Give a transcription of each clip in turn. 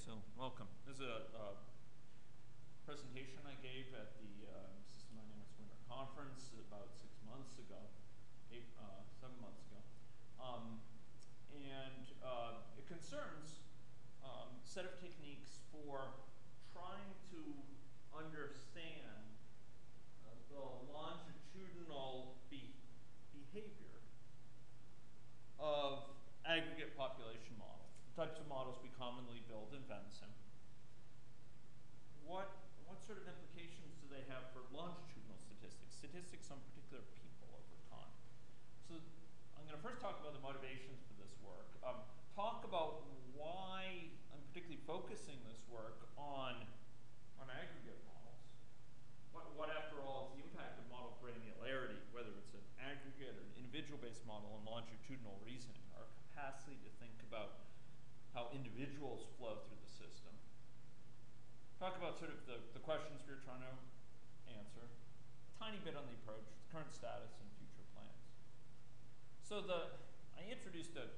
so welcome. This is a presentation I gave at the System Dynamics Winter Conference about 6 months ago, 7 months ago. It concerns a set of techniques for trying to understand the longitudinal behavior of aggregate population models, the types of models we commonly build in Vensim. What sort of implications do they have for longitudinal statistics on particular people over time? So I'm going to first talk about the motivations for this work, talk about why I'm particularly focusing this work on aggregate models. What, after all, is the impact of model granularity, whether it's an aggregate or an individual-based model, on longitudinal reasoning, our capacity to think about how individuals flow through the system. Talk about sort of the questions we're trying to answer, a tiny bit on the approach, the current status, and future plans. So I introduced a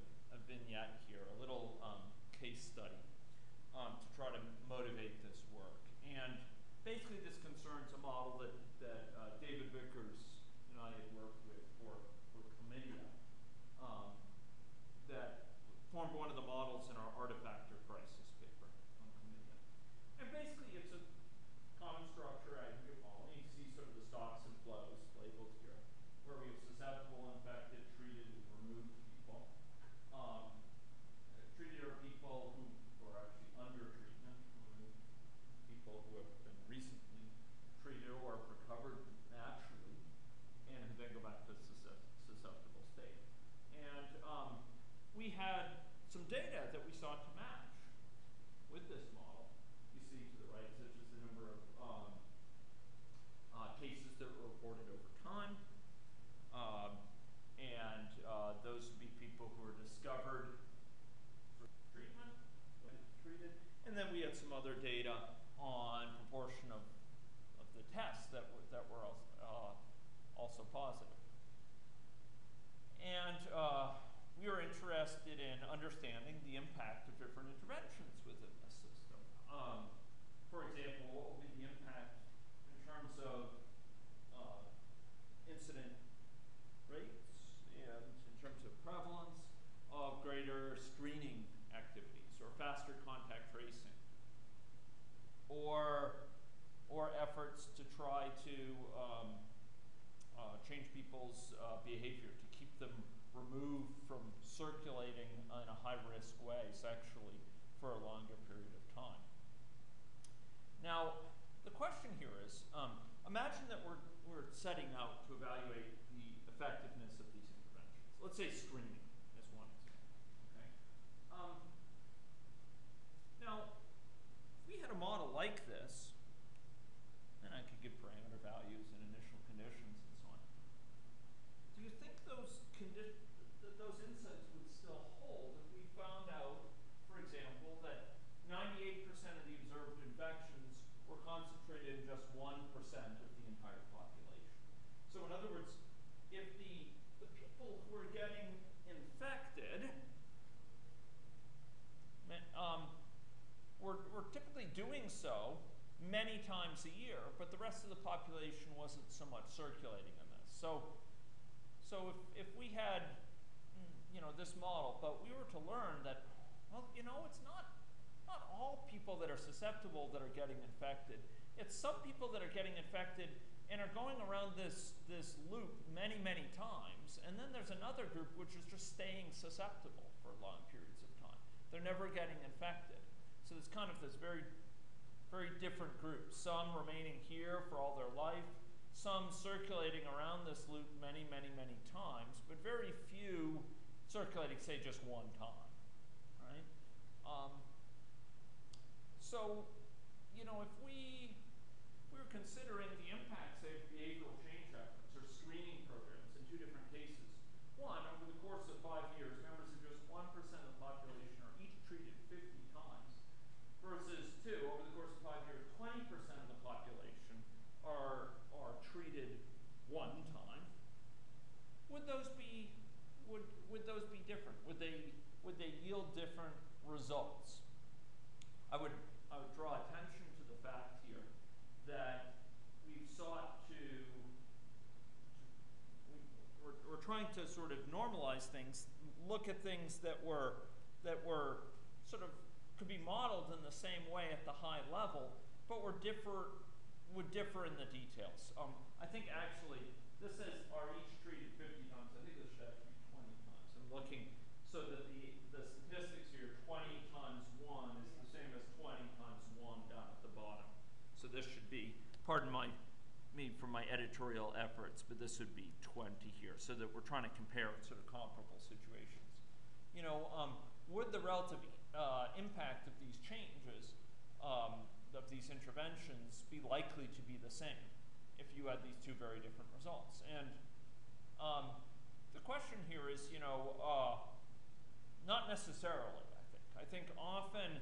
vignette here, a little case study to try to motivate this work. And basically this concerns a model that David Vickers and I had worked with for Chlamydia that formed one of the models in our artifact or crisis paper on Chlamydia. And basically it's a common structure aggregate model. You can see sort of the stocks and flows labeled here, where we have susceptible, infected, treated, and removed people. Treated are people who are actually under treatment, removed people who have been recently treated or have recovered naturally, and who then go back to susceptible state. And we had some data that we sought to match with this model. You see to the right, such as the number of cases that were reported over time. Those would be people who were discovered for treatment, treated. And then we had some other data on proportion of the tests that were also positive. And we were interested in understanding the impact of different interventions within the system. For example, what will be the impact in terms of incident rates and in terms of prevalence of greater screening activities or faster contact tracing, or efforts to try to change people's behavior, to keep them removed from circulating in a high-risk way sexually for a longer period of time. Now, the question here is, imagine that we're setting out to evaluate the effectiveness of these interventions. Let's say screening is one example. Okay? Now, if we had a model like this, then I could give parameter values and initial conditions and so on. Do you think those insights would still hold if we found out, for example, that 98% of the observed infections were concentrated in just 1% of the entire population? So in other words, if the people who are getting infected were typically doing so many times a year, but the rest of the population wasn't so much circulating in this. So if we had, this model, but we were to learn that, well, it's not all people that are susceptible that are getting infected. It's some people that are getting infected and are going around this loop many, many times, and then there's another group which is just staying susceptible for long periods of time. They're never getting infected. So there's kind of this very, very different group. Some remaining here for all their life, some circulating around this loop many, many, many times, but very few circulating, say, just one time, right? So, if we were considering the impact, say, of behavioral change efforts or screening programs in two different cases. One, over the course of 5 years, members of just 1% of the population are each treated 50 times, versus two, over the course of 5 years, 20% of the population are treated one time. Would those be different? Would they yield different results? I would draw attention to the fact here that we've sought to we're trying to sort of normalize things, look at things that were sort of could be modeled in the same way at the high level, but would differ in the details. I think actually this says are each treated 50 times. I think this should actually be 20 times. I'm looking so that the statistics here, 20 times 1 is the same as 20 times 1 down at the bottom. So this should be, pardon me for my editorial efforts, but this would be 20 here, so that we're trying to compare sort of comparable situations. You know, would the relative impact of these changes, of these interventions, be likely to be the same if you had these two very different results? And the question here is, you know, not necessarily, I think. I think often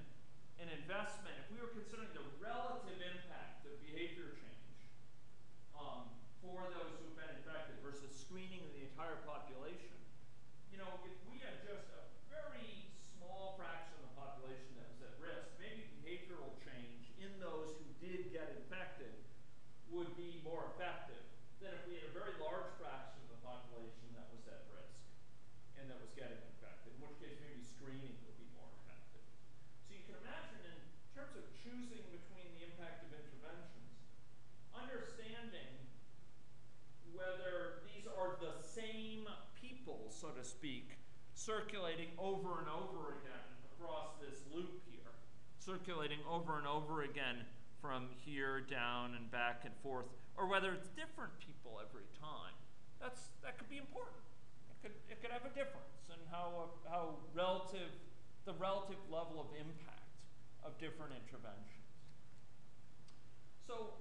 an investment, if we were considering the relative impact of behavior change for those who've been infected versus screening the entire population, you know, if we had just a very small fraction of the population that was at risk, maybe behavioral change in those who did get infected would be more effective than if we had a very large fraction of the population that was at risk and that was getting infected, in which case maybe screening would be more effective. So you can imagine, in terms of choosing between the impact of interventions, understanding whether these are the same people, so to speak, circulating over and over again across this loop here, circulating over and over again from here down and back and forth, or whether it's different people every time, that could be important. It could have a difference in how the relative level of impact of different interventions. So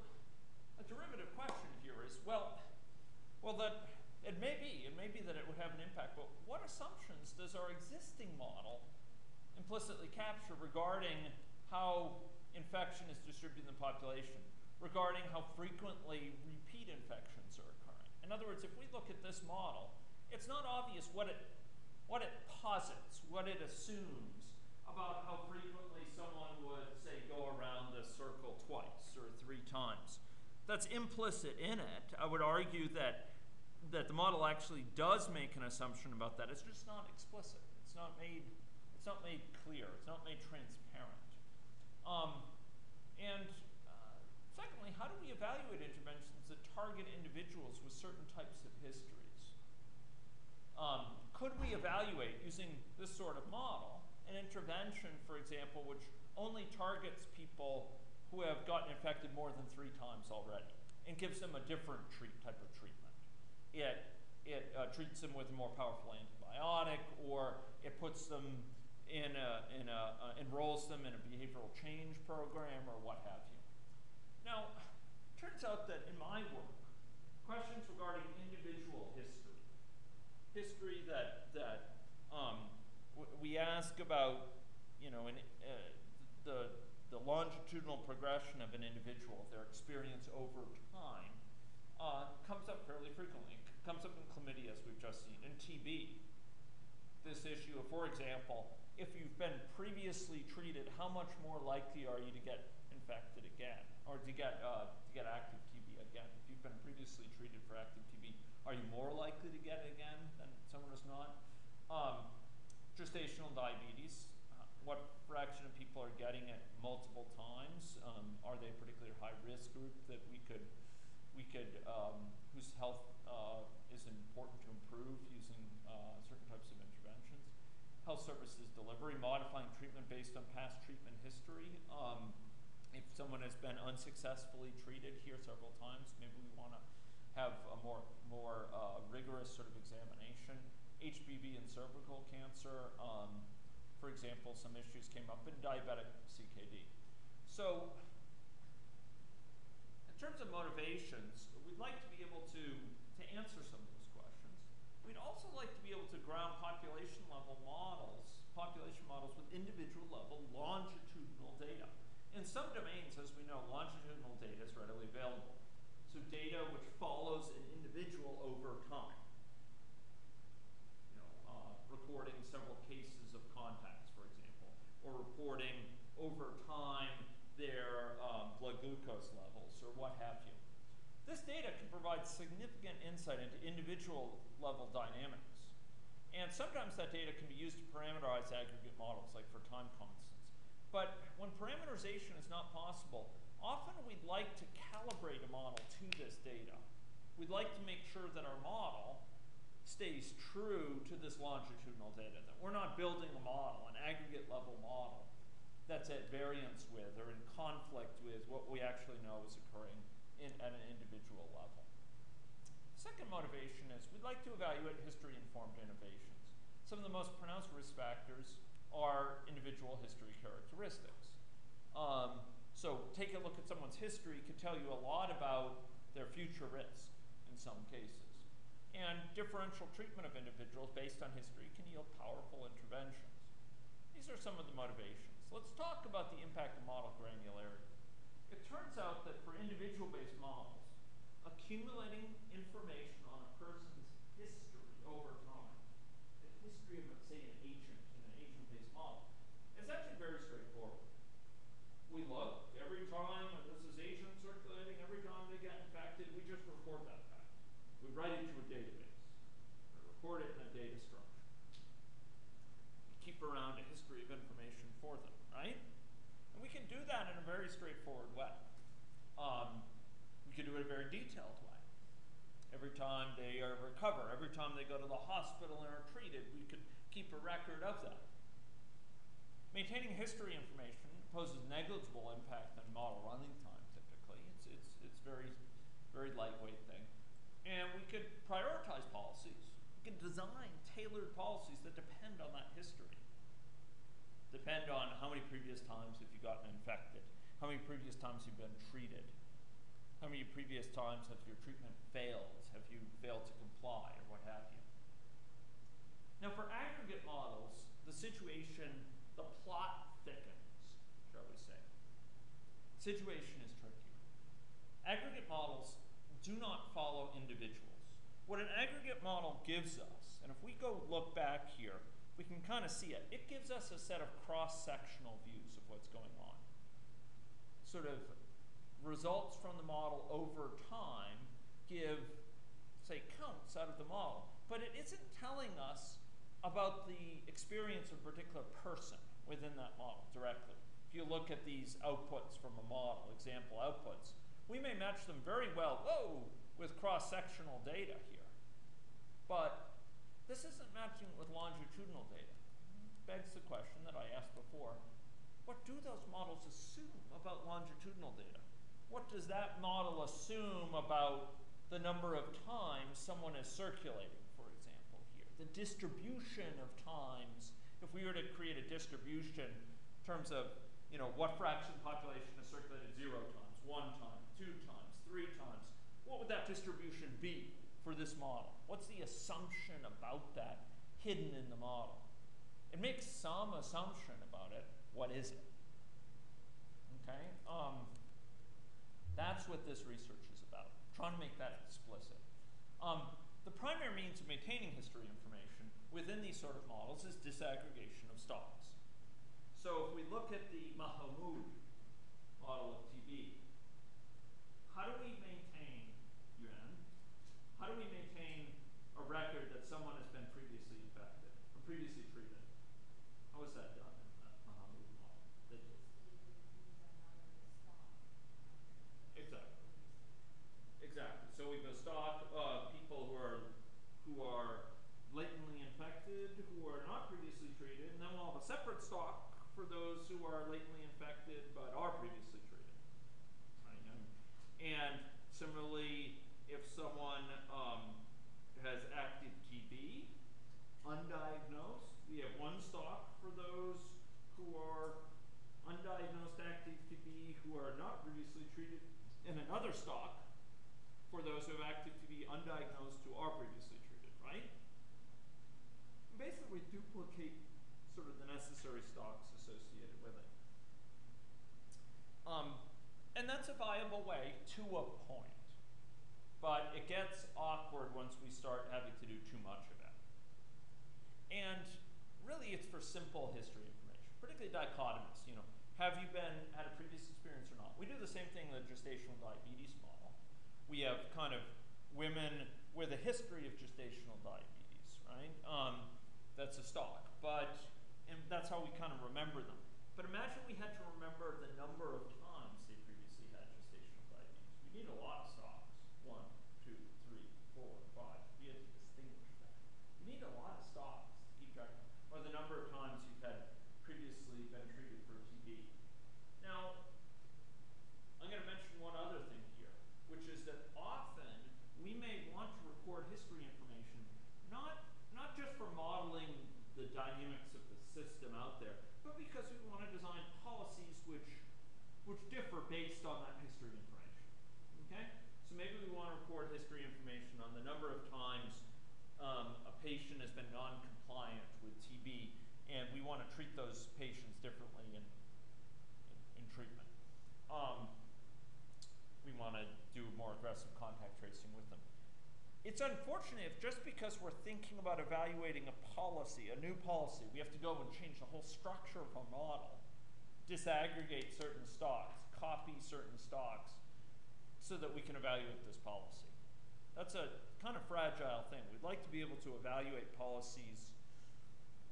a derivative question here is, well, that it may be that it would have an impact, but what assumptions does our existing model implicitly capture regarding how infection is distributed in the population, regarding how frequently repeat infections are occurring? In other words, if we look at this model, it's not obvious what it posits, what it assumes about how frequently someone would, say, go around this circle twice or 3 times. That's implicit in it. I would argue that the model actually does make an assumption about that. It's just not explicit. It's not made clear. It's not made transparent. Secondly, how do we evaluate interventions that target individuals with certain types of histories? Could we evaluate, using this sort of model, an intervention, for example, which only targets people who have gotten infected more than 3 times already and gives them a different type of treatment? It treats them with a more powerful antibiotic, or it puts them enrolls them in a behavioral change program, or what have you. Now, it turns out that in my work, questions regarding individual history that we ask about, you know, the longitudinal progression of an individual, their experience over time, comes up fairly frequently. It comes up in chlamydia, as we've just seen, in TB. This issue of, for example, if you've been previously treated, how much more likely are you to get infected again, or to get active TB again? If you've been previously treated for active TB, are you more likely to get it again than someone who's not? Gestational diabetes. What fraction of people are getting it multiple times? Are they a particularly high-risk group that we could whose health is important to improve using certain types of interventions? Health services delivery, modifying treatment based on past treatment history. If someone has been unsuccessfully treated here several times, maybe we want to have a more rigorous sort of examination. HPV and cervical cancer. For example, some issues came up in diabetic CKD. So, in terms of motivations, we'd like to be able to answer some of those questions. We'd also like to be able to ground population models with individual level longitudinal data. In some domains, as we know, longitudinal data is readily available. So data which follows an individual over time. Recording several cases of contacts, for example, or reporting over time provide significant insight into individual level dynamics. And sometimes that data can be used to parameterize aggregate models, like for time constants. But when parameterization is not possible, often we'd like to calibrate a model to this data. We'd like to make sure that our model stays true to this longitudinal data, that we're not building a model, an aggregate level model, that's at variance with or in conflict with what we actually know is occurring at an individual level. Second motivation is we'd like to evaluate history-informed innovations. Some of the most pronounced risk factors are individual history characteristics. So take a look at someone's history could tell you a lot about their future risk in some cases. And differential treatment of individuals based on history can yield powerful interventions. These are some of the motivations. Let's talk about the impact of model granularity. It turns out that for individual-based models, accumulating information on a person's history over time, the history of, say, an agent in an agent-based model, is actually very straightforward. We look every time this is agent circulating, every time they get infected, we just record that fact. We write it to a database. We record it in a data structure. We keep around a history of information for them, right? And we can do that in a very straightforward way. We can do it in a very detailed way. Every time they recover, every time they go to the hospital and are treated, we could keep a record of that. Maintaining history information poses negligible impact on model running time, typically. It's very, very lightweight thing. And we could prioritize policies. We can design tailored policies that depend on that history. Depend on how many previous times have you gotten infected, how many previous times you've been treated, how many previous times have your treatment failed, have you failed to comply, or what have you. Now for aggregate models, the situation, the plot thickens, shall we say. Situation is trickier. Aggregate models do not follow individuals. What an aggregate model gives us, and if we go look back here, we can kind of see it. It gives us a set of cross-sectional views of what's going on. Sort of results from the model over time give, say, counts out of the model, but it isn't telling us about the experience of a particular person within that model directly. If you look at these outputs from a model, example outputs, we may match them very well, with cross-sectional data here. But this isn't matching with longitudinal data. Begs the question that I asked before, what do those models assume about longitudinal data? What does that model assume about the number of times someone is circulating, for example, here? The distribution of times, if we were to create a distribution in terms of, what fraction of the population is circulated 0 times, 1 time, 2 times, 3 times, what would that distribution be for this model? What's the assumption about that hidden in the model? It makes some assumption about it. What is it? Okay? That's what this research is about, trying to make that explicit. The primary means of maintaining history information within these sort of models is disaggregation of stocks. So if we look at the Mahmoud model of TB, how do we maintain, how do we maintain a record that someone has been previously infected or previously treated? How is that done in that Mahmoud model? Exactly. Exactly. So we have a stock of people who are latently infected, who are not previously treated, and then we'll have a separate stock for those who are latently infected but are previously treated. Right? And similarly, if someone has active TB, undiagnosed, we have one stock for those who are undiagnosed active TB who are not previously treated, and another stock for those who have active TB undiagnosed who are previously treated, right? And basically, we duplicate sort of the necessary stocks associated with it. And that's a viable way to a point. But it gets awkward once we start having to do too much of it. And really, it's for simple history information, particularly dichotomous. Have you had a previous experience or not? We do the same thing in the gestational diabetes model. We have kind of women with a history of gestational diabetes, right? That's a stock, and that's how we kind of remember them. But imagine we had to remember the number of times they previously had gestational diabetes. We need a lot of stocks. 1, 2, 3, 4, 5. We have to distinguish that. You need a lot of stocks to keep track of, or the number of times you've had previously been treated for TB. Now, I'm going to mention one other thing here, which is that often we may want to record history information, not just for modeling the dynamics of the system out there, but because we want to design policies which differ based on that history information. Okay? So maybe we want to record history information on the number of times a patient has been non-compliant with TB, and we want to treat those patients differently in treatment. We want to do more aggressive contact tracing with them. It's unfortunate if just because we're thinking about evaluating a policy, a new policy, we have to go and change the whole structure of our model, disaggregate certain stocks, copy certain stocks, so that we can evaluate this policy. That's a kind of fragile thing. We'd like to be able to evaluate policies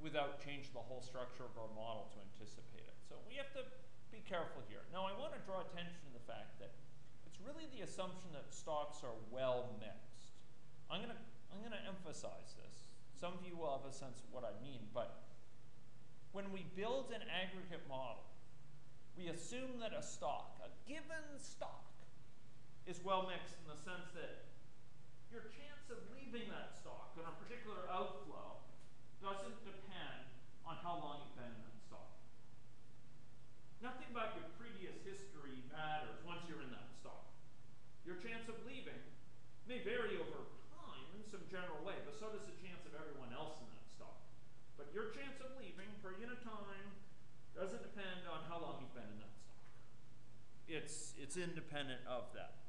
without changing the whole structure of our model to anticipate it. So we have to be careful here. Now, I want to draw attention to the fact that it's really the assumption that stocks are well mixed. I'm going to emphasize this. Some of you will have a sense of what I mean, but when we build an aggregate model, we assume that a given stock, is well mixed in the sense that your chance of leaving that stock on a particular outflow doesn't depend on how long you've been in that stock. Nothing about your previous history matters once you're in that stock. Your chance of leaving may vary over time in some general way, but so does the chance of everyone else in that stock. But your chance of leaving per unit time doesn't depend on how long you've been in that stock. It's independent of that.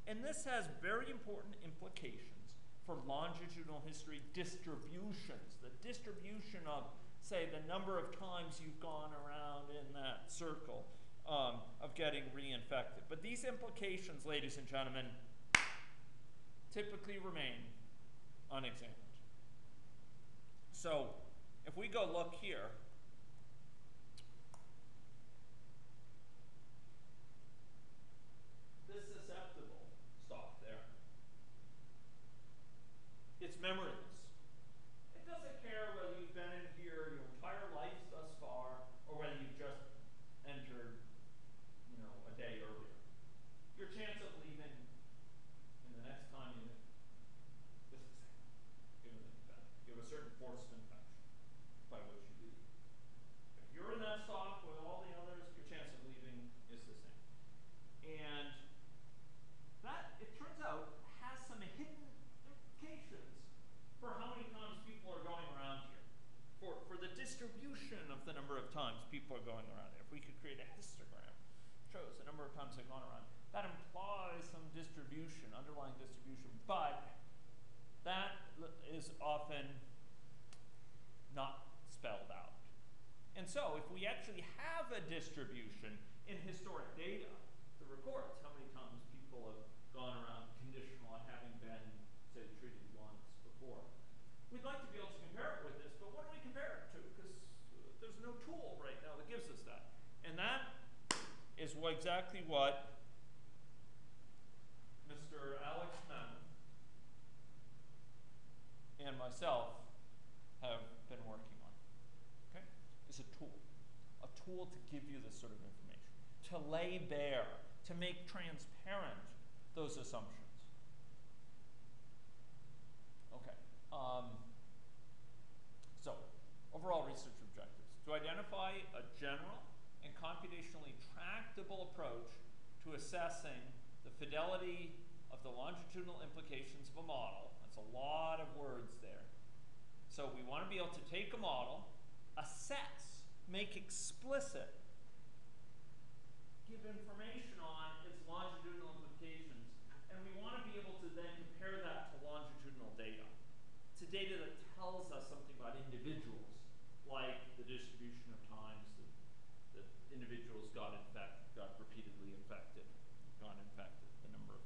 And this has very important implications for longitudinal history distributions. The distribution of, say, the number of times you've gone around in that circle of getting reinfected. But these implications, ladies and gentlemen, typically remain unexamined. So if we go look here, this susceptible stock there, it's memoryless. It doesn't care whether you've been in here your entire life thus far or whether you've just entered, a day earlier. Your chance of leaving in the next time you is the same. You have a certain force of infection by which you leave. If you're in that stock with all the others, your chance of leaving is the same. And that, it turns out, has some hidden implications for how many times people are going around here, for the distribution of the number of times people are going around here. If we could create a histogram, shows the number of times they've gone around, that implies some distribution, underlying distribution, but that is often not spelled out. And so if we actually have a distribution in historic data that records how many times people have gone around conditional on having been, say, treated once before, we'd like to be able to compare it with this, but what do we compare it to? Because there's no tool right now that gives us that. And that is exactly what Mr. Alex Mann and myself have been working on. Okay? It's a tool to give you this sort of information, to lay bare, to make transparent those assumptions. Okay. So, overall research objectives: to identify a general and computationally tractable approach to assessing the fidelity of the longitudinal implications of a model. That's a lot of words there. So we want to be able to take a model, assess, make explicit, give information on its longitudinal implications, and we want to be able to then compare that to longitudinal data, to data that tells us something about individuals, like the distribution of times that individuals got repeatedly infected, the number of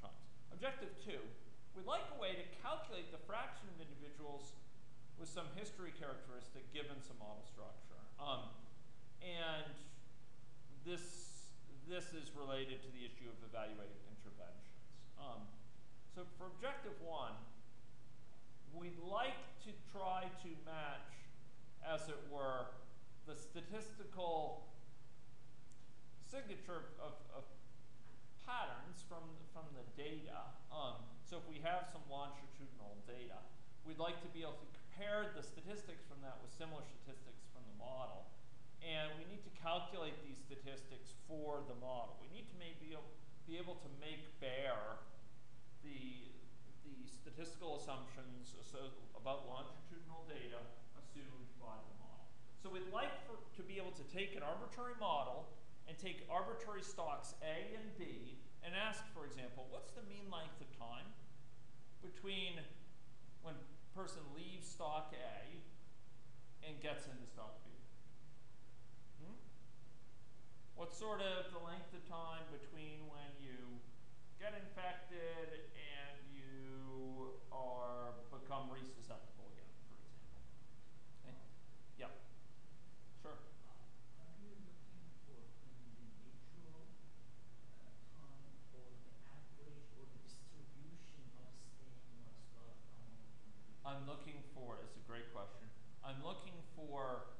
times. Objective 2 we'd like a way to calculate the fraction of individuals with some history characteristic given some model structure. And this is related to the issue of evaluating interventions. So for objective 1, we'd like to try to match, as it were, the statistical signature of patterns from the data. So if we have some longitudinal data, we'd like to be able to compare the statistics from that with similar statistics from the model. And we need to calculate these statistics for the model. We need to be able to make bare the statistical assumptions about longitudinal data assumed by the model. So we'd like to be able to take an arbitrary model and take arbitrary stocks A and B and ask, for example, what's the mean length of time between when a person leaves stock A and gets into stock B? What's sort of the length of time between when you get infected and you become resusceptible again, for example? Okay. Yeah. Sure. Are you looking for individual time or the average or the distribution of staying or stock among individuals? I'm looking for, it's a great question. I'm looking for,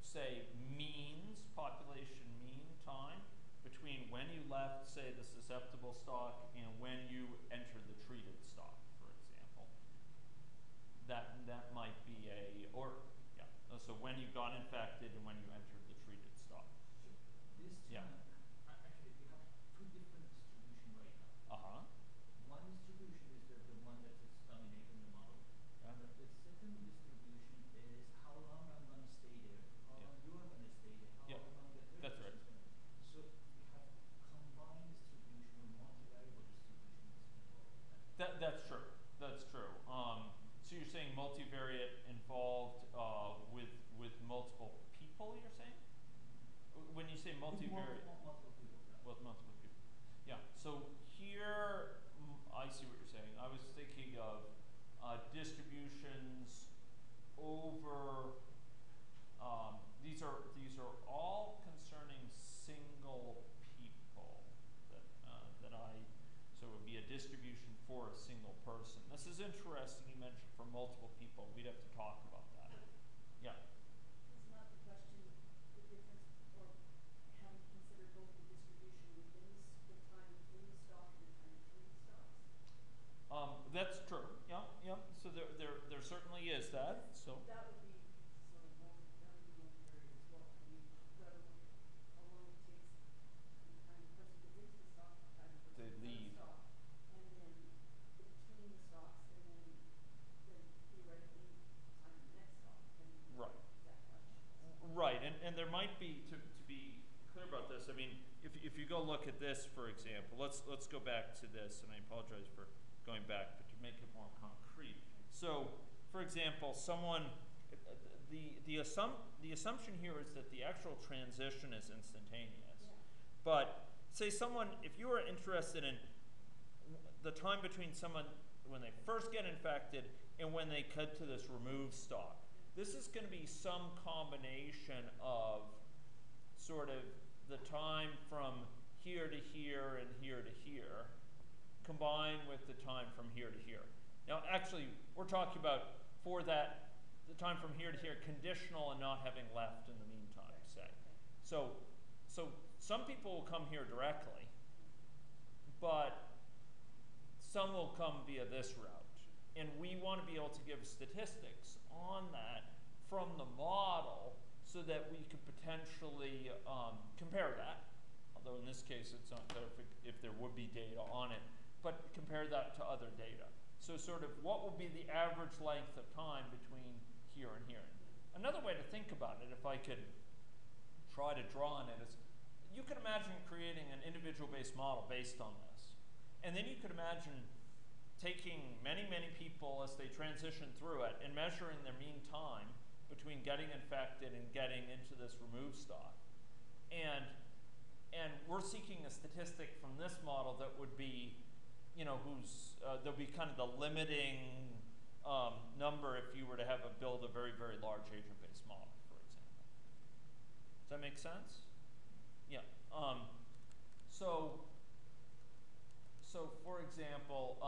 say, means, population mean time between when you left, say, the susceptible stock and when you entered the treated stock, for example. That might be so when you got infected and when you entered the treated stock. So this time, actually, we have two different distributions right now. One distribution is the one that is dominating the model. Yeah. And the second distribution is how long I'm going to stay there, how long you are going to stay there, how long the third That's right. person is going to. So we have combined distribution or multivariable distribution is involved in that. That's true. That's true. So you're saying multivariate involved with multiple people, you're saying? When you say multivariate. Multiple people. With multiple people. Yeah. So here, I see what you're saying. I was thinking of distributions over. These are all concerning single people so it would be a distribution for a single person. This is interesting. You mentioned for multiple people. We'd have to talk about that. Yeah. It's not the question, the difference, or having considered both the distribution within the time in the stock and the time between the stocks? That's true. Yeah. So there certainly is that. So that would be sort of multivariate as well. I mean, rather look at how long it takes from the time the person gets into the stock to the time the person They gets out of leave. the stock, and then between the stocks, and then theoretically time in the next stock, depending on Right. that question. Right, and there might be, to be clear about this, I mean, if you go look at this, for example, let's go back to this, and I apologize for going back, but to make it more concrete. So, for example, the assumption here is that the actual transition is instantaneous. Yeah. But say if you are interested in the time between someone when they first get infected and when they cut to this remove stock, this is going to be some combination of sort of the time from here to here and here to here, combined with the time from here to here. Now, actually, we're talking about for that, the time from here to here, conditional and not having left in the meantime, say. So some people will come here directly, but some will come via this route. And we want to be able to give statistics on that from the model so that we could potentially compare that. Although in this case it's not clear if there would be data on it, but compare that to other data. So sort of what will be the average length of time between here and here. Another way to think about it, if I could try to draw on it, is you could imagine creating an individual-based model based on this. And then you could imagine taking many, many people as they transition through it and measuring their mean time between getting infected and getting into this remove stock. And we're seeking a statistic from this model that would be, whose there'll be kind of the limiting number if you were to build a very, very large agent-based model, for example. Does that make sense? Yeah. So for example,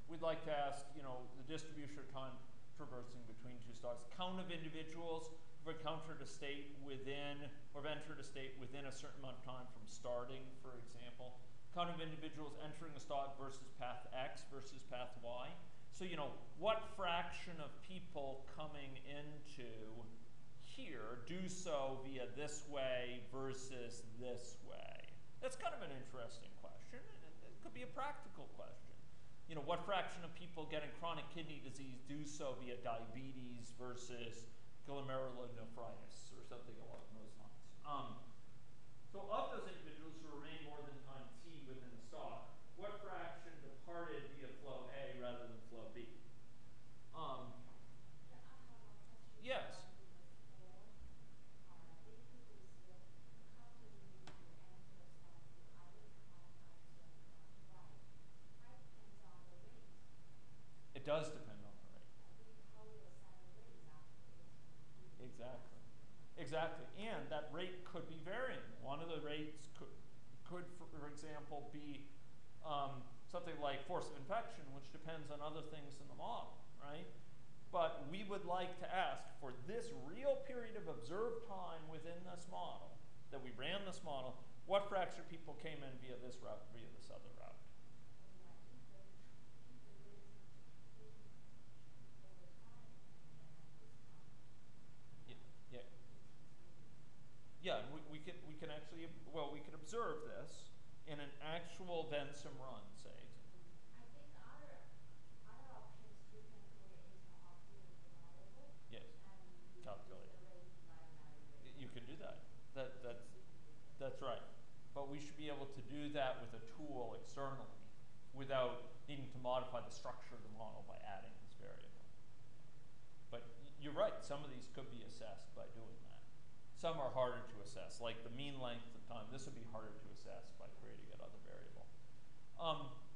we'd like to ask, the distribution of time traversing between two stocks, count of individuals who've encountered a state within, or have entered a state within a certain amount of time from starting, for example. Count of individuals entering a stock versus path X versus path Y. So, what fraction of people coming into here do so via this way versus this way? That's kind of an interesting question, and it could be a practical question. What fraction of people getting chronic kidney disease do so via diabetes versus glomerulonephritis or something along those lines? So of those individuals who remain more than time t within the stock, what fraction departed via flow A rather than flow B? Yes. It does depend on the rate. Exactly. And that rate could be varying. One of the rates could for example, be something like force of infection, which depends on other things in the model, right? But we would like to ask, for this real period of observed time within this model, that we ran this model, what fraction of people came in via this route, via this other route? Yeah, and we can actually, we can observe this in an actual Vensim run, say. I think other options you can put it into optimal variable. Yes. And Calculate. The rate divided by the rate. You can do that. That's right. But we should be able to do that with a tool externally without needing to modify the structure of the model by adding this variable. But you're right, some of these could be assessed by doing that. Some are harder to assess, like the mean length of time. This would be harder to assess by creating another variable.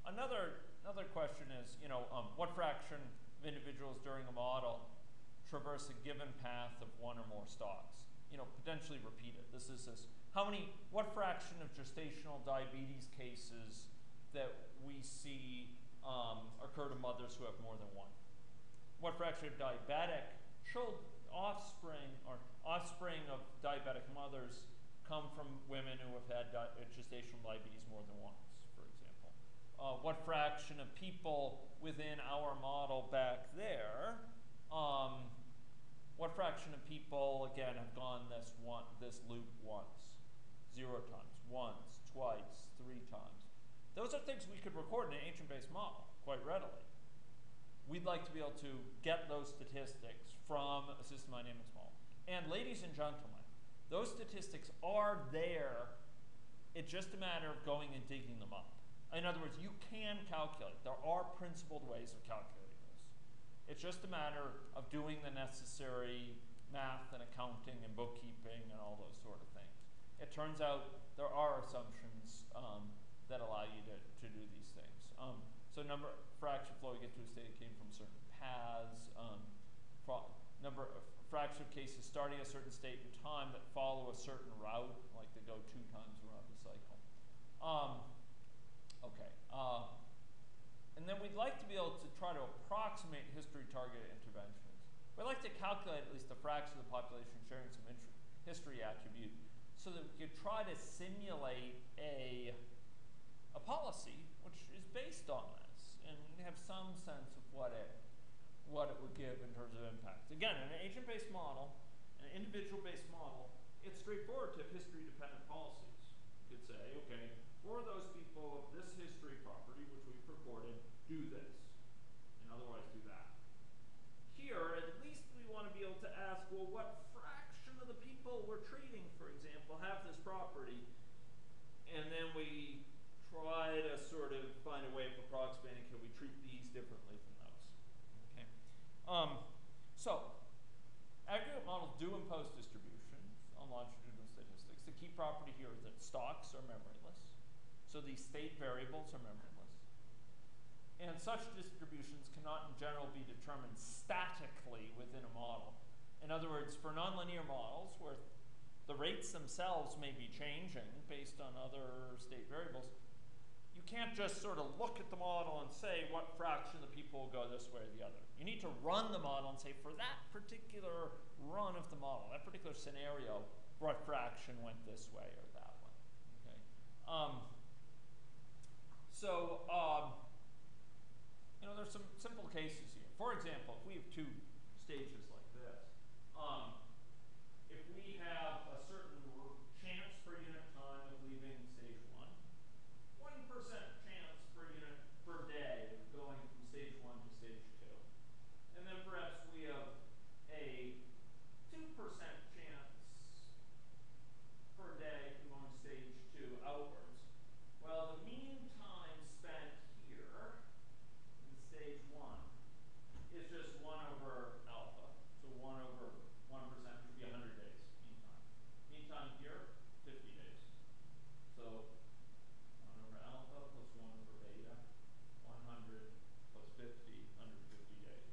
Another question is, what fraction of individuals during a model traverse a given path of one or more stocks? Potentially repeat it. What fraction of gestational diabetes cases that we see occur to mothers who have more than one? What fraction of diabetic offspring of diabetic mothers come from women who have had gestational diabetes more than once, for example? What fraction of people within our model back there, what fraction of people, again, have gone this loop once, 0 times, once, twice, 3 times? Those are things we could record in an agent-based model quite readily. We'd like to be able to get those statistics from a system dynamics model. And ladies and gentlemen, those statistics are there. It's just a matter of going and digging them up. In other words, you can calculate. There are principled ways of calculating this. It's just a matter of doing the necessary math and accounting and bookkeeping and all those sort of things. It turns out there are assumptions that allow you to do these things. So fraction flow you get to a state that came from certain paths, fraction of cases starting a certain state in time that follow a certain route, like they go 2 times around the cycle. And then we'd like to be able to try to approximate history-targeted interventions. We'd like to calculate at least a fraction of the population sharing some history attribute so that we could try to simulate a policy which is based on this and have some sense of what it would give in terms of impact. Again, in an agent-based model, an individual-based model, it's straightforward to have history-dependent policies. You could say, okay, for those people of this history property, which we've recorded, do this, and otherwise do that. Here, at least we want to be able to ask, well, what fraction of the people we're treating, for example, have this property? And then we try to sort of find a way of approximating, can we treat these differently from those? Okay. So, aggregate models do impose distributions on longitudinal statistics. The key property here is that stocks are memoryless. So these state variables are memoryless. And such distributions cannot in general be determined statically within a model. In other words, for nonlinear models where the rates themselves may be changing based on other state variables, you can't just sort of look at the model and say what fraction of the people will go this way or the other. You need to run the model and say, for that particular run of the model, that particular scenario, what fraction went this way or that way. Okay. There's some simple cases here. For example, if we have two stages like this, if we have a certain chance per unit time of leaving stage 1% chance per unit per day of going from stage 1 to stage 2, and then perhaps we have a 2% chance per day from going stage 2 outwards. Well, the mean time spent here in stage 1 is just 1 over alpha. So 1 over 1% would be 100 days mean time. Mean time here, 50 days. So 1 over alpha plus 1 over beta, 100 plus 50, 150 days.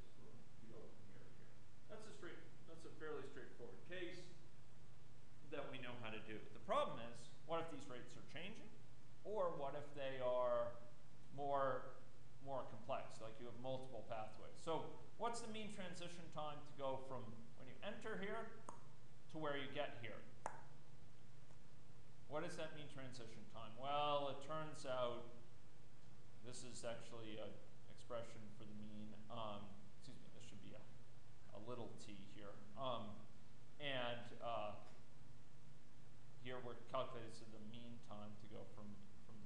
You go from here to here. That's a fairly straightforward case that we know how to do. The problem is, what if these rates are changing? Or what if they are more complex, like you have multiple pathways? So what's the mean transition time to go from when you enter here to where you get here? What is that mean transition time? Well, it turns out this is actually an expression for the mean. Excuse me, this should be a little t here. Here we're calculating the mean time to go from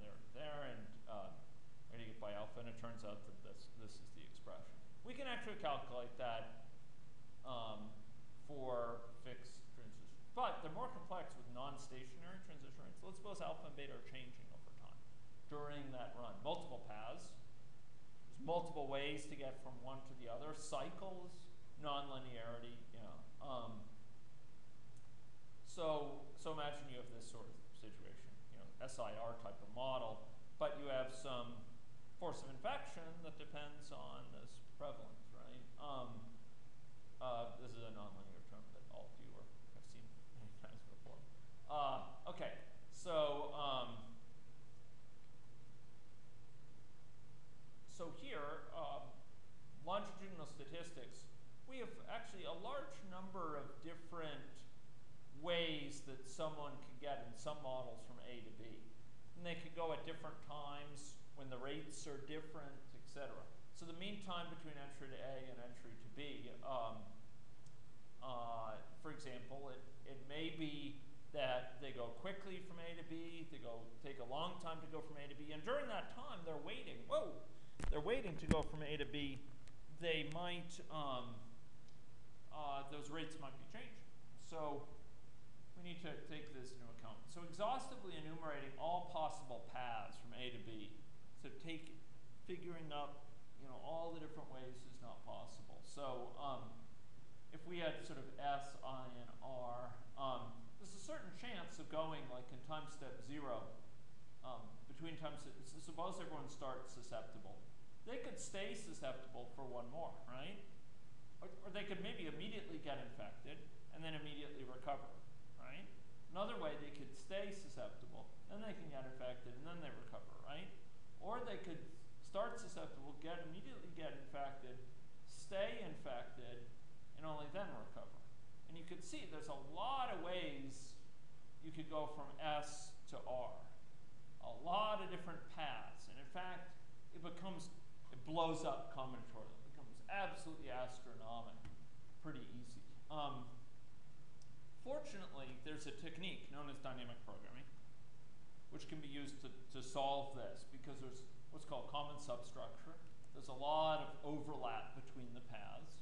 there to there, and we're going to get by alpha, and it turns out that this is the expression. We can actually calculate that for fixed transition, but they're more complex with non-stationary transition rates. Let's suppose alpha and beta are changing over time during that run. Multiple paths. There's multiple ways to get from one to the other. Cycles, nonlinearity. So imagine you have this sort of situation, SIR type of model, but you have some force of infection that depends on this prevalence, right? This is a nonlinear term that all of you have seen many times before. Okay, so here, longitudinal statistics, we have actually a large number of different ways that someone could get in some models from A to B. And they could go at different times when the rates are different, etc. So the mean time between entry to A and entry to B, for example, it may be that they go quickly from A to B, take a long time to go from A to B, and during that time they're waiting to go from A to B. They might, those rates might be changing. So we need to take this into account. So exhaustively enumerating all possible paths from A to B, so figuring up all the different ways is not possible. So if we had sort of S, I, and R, there's a certain chance of going like in time step 0, between time steps, suppose everyone starts susceptible. They could stay susceptible for one more, right? Or they could maybe immediately get infected and then immediately recover, right? Another way, they could stay susceptible, then they can get infected, and then they recover, right? Or they could start susceptible, immediately get infected, stay infected, and only then recover. And you could see there's a lot of ways you could go from S to R. A lot of different paths. And in fact, it blows up combinatorially. It becomes absolutely astronomical. Pretty easy. Fortunately, there's a technique known as dynamic programming, which can be used to solve this, because there's what's called common substructure. There's a lot of overlap between the paths,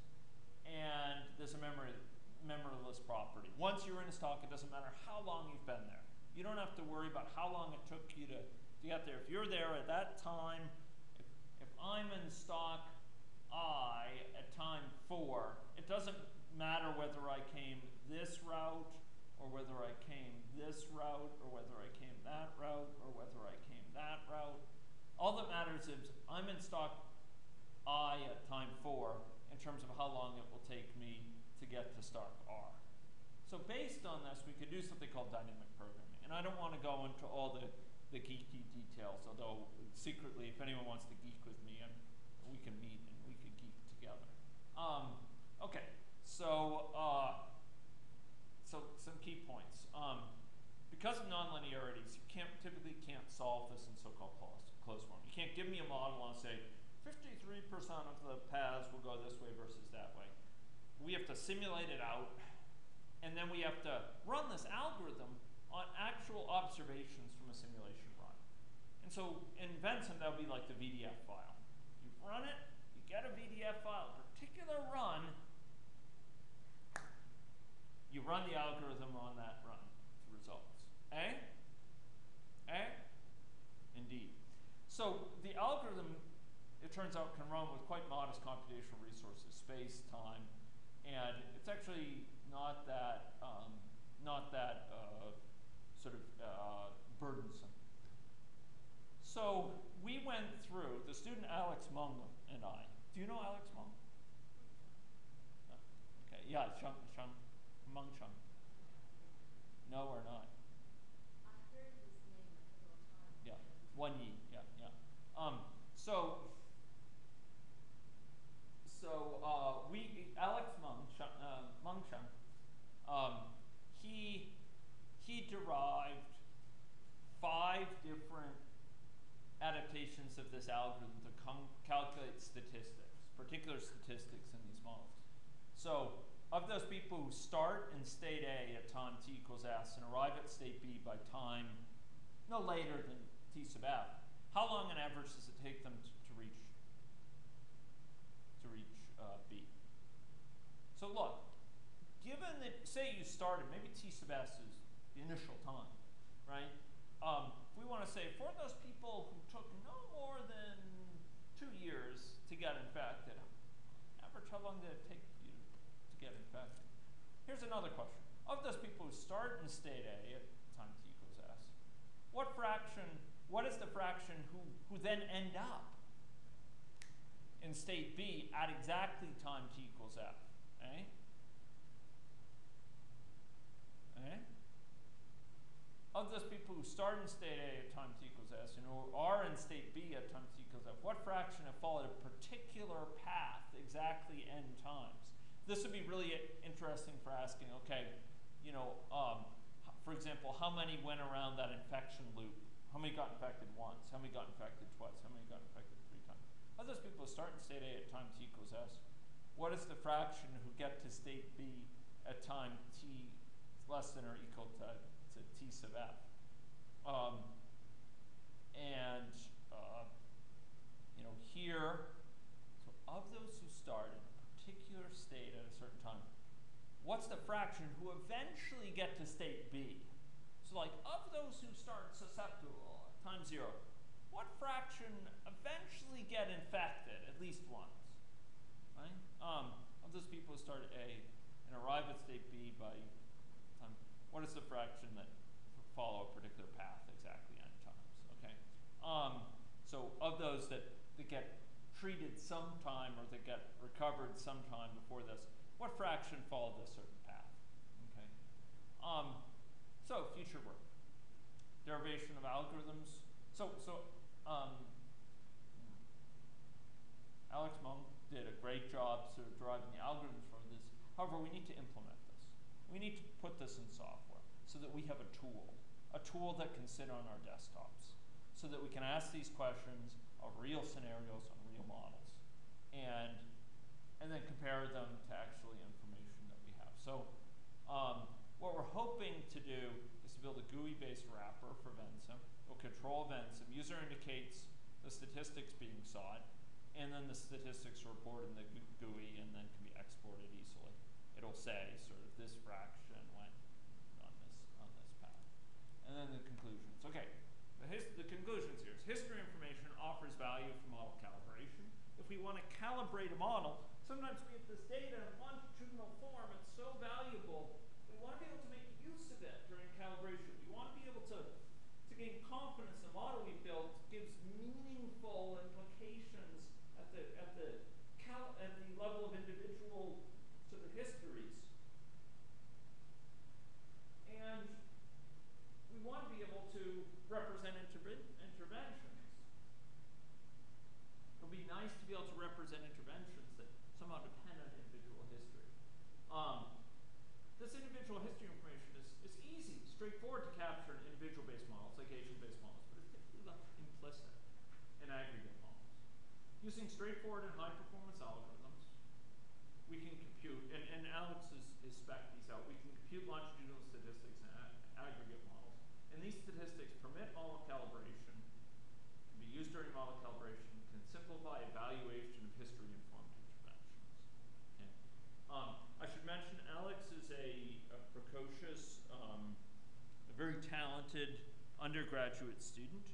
and there's a memoryless property. Once you're in a stock, it doesn't matter how long you've been there. You don't have to worry about how long it took you to get there. If you're there at that time, if I'm in stock I at time 4, it doesn't matter whether I came this route, or whether I came this route, or whether I came that route, or whether I came that route. All that matters is I'm in stock I at time 4 in terms of how long it will take me to get to start R. So based on this, we could do something called dynamic programming. And I don't want to go into all the geeky details, although secretly, if anyone wants to geek with me, we can meet and we could geek together. Okay, so some key points. Because of nonlinearities, you typically can't solve this in so-called closed form. You can't give me a model and say 53% of the paths will go this way versus that way. We have to simulate it out, and then we have to run this algorithm on actual observations from a simulation run. And so in Vensim, that would be like the VDF file. You run it, you get a VDF file, a particular run, you run the algorithm on that run, the results. Eh? Eh? Indeed. So the algorithm, it turns out, can run with quite modest computational resources, space, time, and it's actually not that burdensome. So we went through, the student Alex Mung and I. Do you know Alex Mung? Okay, yeah, Mung Chung. No or not? I heard his name a couple of times. Yeah, One Yi, yeah. So Alex Mung Chung, he derived 5 different adaptations of this algorithm to calculate statistics, particular statistics in these models. So of those people who start in state A at time t equals s and arrive at state B by time no later than t sub f, how long on average does it take them to reach B? So look, given that, say you started, maybe t sub s is the initial time, right? If we want to say for those people who took no more than 2 years to get infected, average, how long did it take you to get infected? Here's another question. Of those people who start in state A at time t equals s, what is the fraction who then end up in state B at exactly time t equals f? Eh? Eh? Of those people who start in state A at time t equals s and who are in state B at time t equals f, what fraction have followed a particular path exactly n times? This would be really interesting for asking, okay, for example, how many went around that infection loop? How many got infected once? How many got infected twice? How many got infected 3 times? Of those people who start in state A at time t equals s, what is the fraction who get to state B at time t less than or equal to t sub f? Here, so of those who start in a particular state at a certain time, what's the fraction who eventually get to state B? So like, of those who start susceptible at time 0, what fraction eventually get infected at least once? Right? Of those people who start at A and arrive at state B by time, what is the fraction that follow a particular path exactly n times? Okay. So of those that get treated sometime or that get recovered sometime before this, what fraction followed this certain path? Okay. So future work, derivation of algorithms. Alex Mung did a great job sort of deriving the algorithms for this. However, we need to implement this. We need to put this in software so that we have a tool that can sit on our desktops, so that we can ask these questions of real scenarios on real models, and then compare them to actually information that we have. So what we're hoping to do is to build a GUI-based wrapper for Vensim. We'll control Vensim. User indicates the statistics being sought, and then the statistics are reported in the GUI and then can be exported easily. It'll say sort of this fraction went on this path. And then the conclusions. Okay, the conclusions here is history information offers value for model calibration. If we want to calibrate a model, sometimes we have this data in longitudinal form. It's so valuable. We want to be able to make use of it during calibration. We want to be able to gain confidence in the model we built gives meaningful implications at the nice to be able to represent interventions that somehow depend on individual history. This individual history information is easy, straightforward to capture in individual-based models, like Asian-based models, but it's typically left implicit in aggregate models. Using straightforward and high-performance algorithms, we can compute, and Alex is spec these out, we can compute longitudinal statistics in aggregate models. And these statistics permit model calibration, can be used during model calibration, can simplify evaluation of history-informed interventions. Okay. I should mention Alex is a precocious, a very talented undergraduate student.